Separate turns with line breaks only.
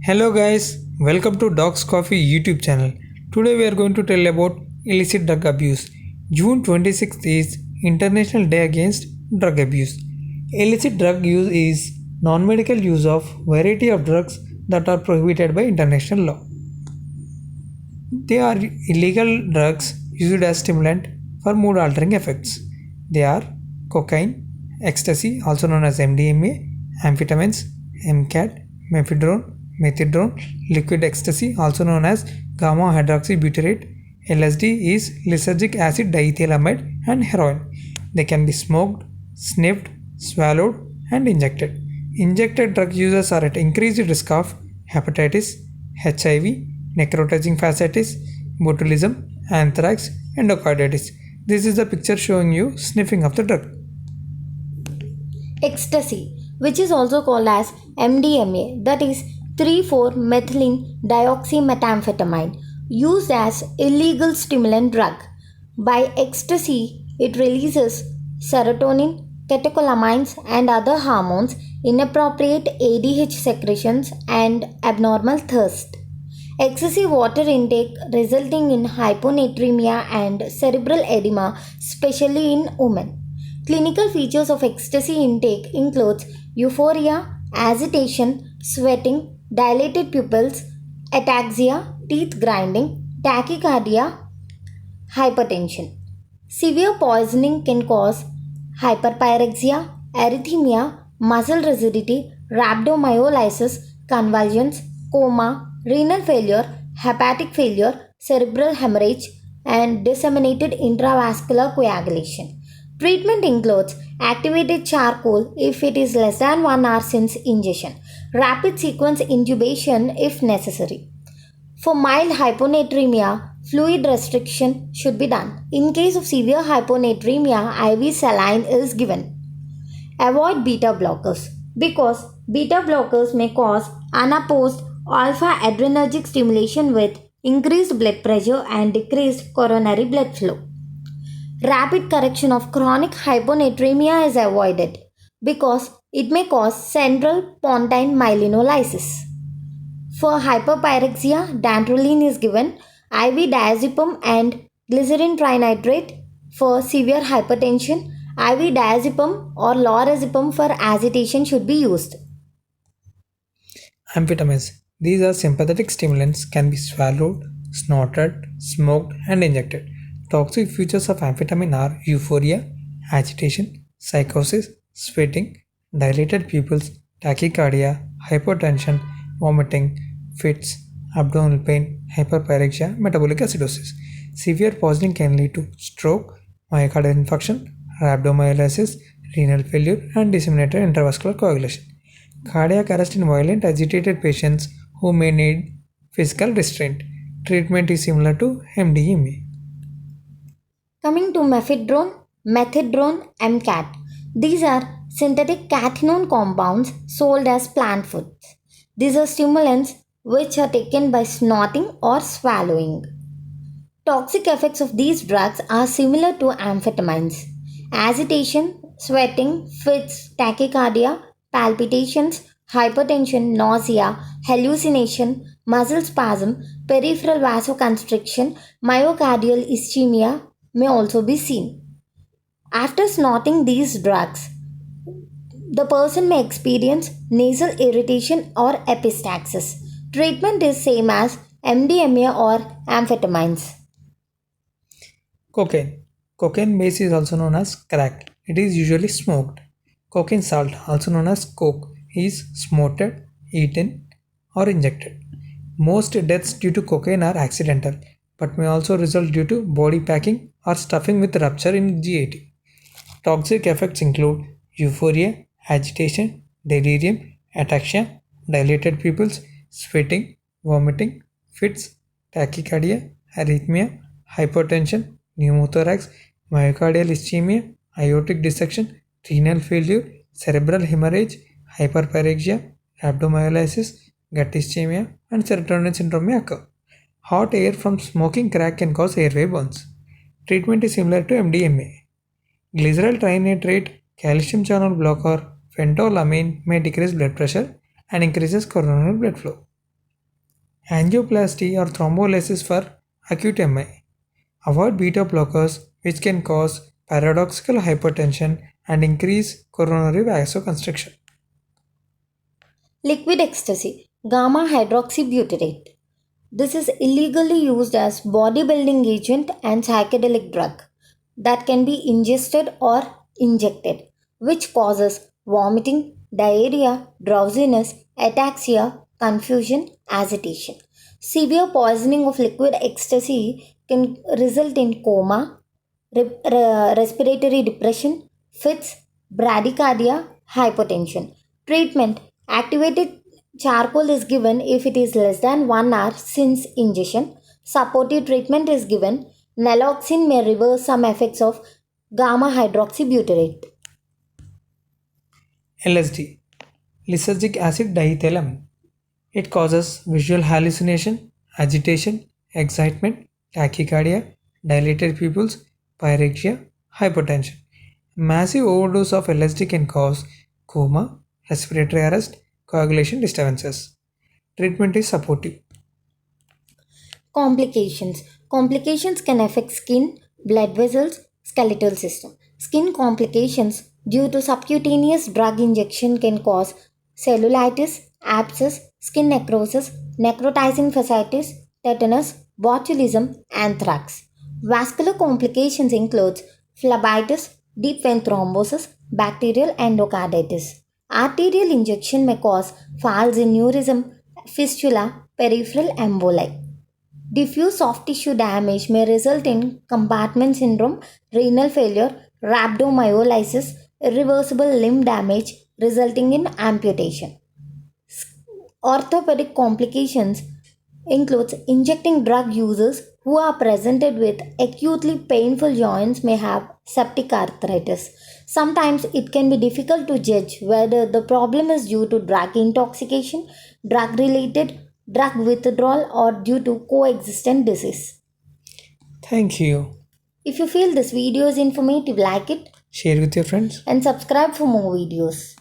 Hello guys, welcome to Dogs Coffee YouTube channel. Today we are going to tell about illicit drug abuse. June 26th is International Day Against Drug Abuse. Illicit drug use is non-medical use of variety of drugs that are prohibited by international law. They are illegal drugs used as stimulant for mood altering effects. They are cocaine, ecstasy also known as MDMA, amphetamines, MCAT, mephedrone, methadone, liquid ecstasy also known as gamma hydroxybutyrate. LSD is lysergic acid diethylamide and heroin. They can be smoked, sniffed, swallowed and injected. Injected drug users are at increased risk of hepatitis, HIV, necrotizing fasciitis, botulism, anthrax, endocarditis. This is the picture showing you sniffing of the drug.
Ecstasy, which is also called as MDMA, that is 3,4-methylene dioxymethamphetamine, used as illegal stimulant drug. By ecstasy, it releases serotonin, catecholamines, and other hormones, inappropriate ADH secretions, and abnormal thirst. Excessive water intake resulting in hyponatremia and cerebral edema, especially in women. Clinical features of ecstasy intake includes euphoria, agitation, sweating, dilated pupils, ataxia, teeth grinding, tachycardia, hypertension. Severe poisoning can cause hyperpyrexia, arrhythmia, muscle rigidity, rhabdomyolysis, convulsions, coma, renal failure, hepatic failure, cerebral hemorrhage, and disseminated intravascular coagulation. Treatment includes activated charcoal if it is less than 1 hour since ingestion, rapid sequence intubation if necessary. For mild hyponatremia, fluid restriction should be done. In case of severe hyponatremia, IV saline is given. Avoid beta blockers because beta blockers may cause unopposed alpha adrenergic stimulation with increased blood pressure and decreased coronary blood flow. Rapid correction of chronic hyponatremia is avoided because it may cause central pontine myelinolysis. For hyperpyrexia, dantrolene is given, IV diazepam and glycerin trinitrate. For severe hypertension, IV diazepam or lorazepam for agitation should be used.
Amphetamines. These are sympathetic stimulants, can be swallowed, snorted, smoked and injected. Toxic features of amphetamine are euphoria, agitation, psychosis, sweating, dilated pupils, tachycardia, hypotension, vomiting, fits, abdominal pain, hyperpyrexia, metabolic acidosis. Severe poisoning can lead to stroke, myocardial infarction, rhabdomyolysis, renal failure, and disseminated intravascular coagulation. Cardiac arrest in violent agitated patients who may need physical restraint. Treatment is similar to MDMA.
Coming to methadone, MCAT. These are synthetic cathinone compounds sold as plant foods. These are stimulants which are taken by snorting or swallowing. Toxic effects of these drugs are similar to amphetamines. Agitation, sweating, fits, tachycardia, palpitations, hypertension, nausea, hallucination, muscle spasm, peripheral vasoconstriction, myocardial ischemia may also be seen. After snorting these drugs, the person may experience nasal irritation or epistaxis. Treatment is same as MDMA or amphetamines.
Cocaine. Cocaine base is also known as crack. It is usually smoked. Cocaine salt, also known as coke, is smoked, eaten, or injected. Most deaths due to cocaine are accidental, but may also result due to body packing or stuffing with rupture in GAT. Toxic effects include euphoria, agitation, delirium, ataxia, dilated pupils, sweating, vomiting, fits, tachycardia, arrhythmia, hypertension, pneumothorax, myocardial ischemia, aortic dissection, renal failure, cerebral hemorrhage, hyperpyrexia, rhabdomyolysis, gut ischemia, and serotonin syndrome may occur. Hot air from smoking crack can cause airway burns. Treatment is similar to MDMA. Glyceryl trinitrate, calcium channel blocker, phentolamine may decrease blood pressure and increases coronary blood flow. angioplasty or thrombolysis for acute MI. Avoid beta blockers, which can cause paradoxical hypertension and increase coronary vasoconstriction.
Liquid ecstasy, gamma hydroxybutyrate. This is illegally used as bodybuilding agent and psychedelic drug that can be ingested or injected, which causes vomiting, diarrhea, drowsiness, ataxia, confusion, agitation. Severe poisoning of liquid ecstasy can result in coma, respiratory depression, fits, bradycardia, hypotension. Treatment: activated charcoal is given if it is less than 1 hour since ingestion. Supportive treatment is given. Naloxone may reverse some effects of gamma hydroxybutyrate.
LSD, lysergic acid diethylamine. It causes visual hallucination, agitation, excitement, tachycardia, dilated pupils, pyrexia, hypotension. Massive overdose of LSD can cause coma, respiratory arrest, coagulation disturbances. Treatment is supportive.
Complications. Complications can affect skin, blood vessels, skeletal system. Skin complications due to subcutaneous drug injection can cause cellulitis, abscess, skin necrosis, necrotizing fasciitis, tetanus, botulism, anthrax. Vascular complications include phlebitis, deep vein thrombosis, bacterial endocarditis. Arterial injection may cause falls in aneurysm, fistula, peripheral emboli. Diffuse soft tissue damage may result in compartment syndrome, renal failure, rhabdomyolysis, irreversible limb damage resulting in amputation. Orthopedic complications includes injecting drug users who are presented with acutely painful joints may have septic arthritis. Sometimes it can be difficult to judge whether the problem is due to drug intoxication, drug related, drug withdrawal, or due to coexistent disease.
Thank you.
If you feel this video is informative, like it
Share with your friends.
and subscribe for more videos.